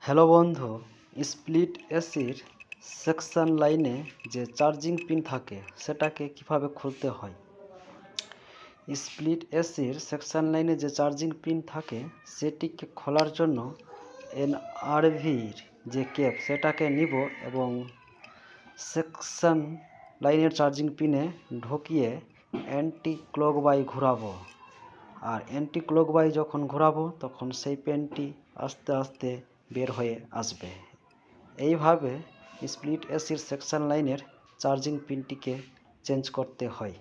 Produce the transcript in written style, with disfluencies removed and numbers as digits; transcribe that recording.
Hello বন্ধু, split এসির section লাইনে যে চার্জিং পিন থাকে সেটাকে কিভাবে খুলতে হয়। স্প্লিট এসির সেকশন লাইনে যে চার্জিং পিন থাকে সেটিকে খোলার জন্য এনআরভির যে কেপ সেটাকে নিব এবং সেকশন লাইনের চার্জিং পিনে ঢুকিয়ে অ্যান্টি ক্লকওয়াইজ ঘোরাবো। আর অ্যান্টি ক্লকওয়াইজ যখন ঘোরাবো তখন সেই পেনটি আস্তে আস্তে বের হয়ে আসবে। এইভাবে স্প্লিট এসির সেকশন লাইনের চার্জিং পিনটিকে চেঞ্জ করতে হয়।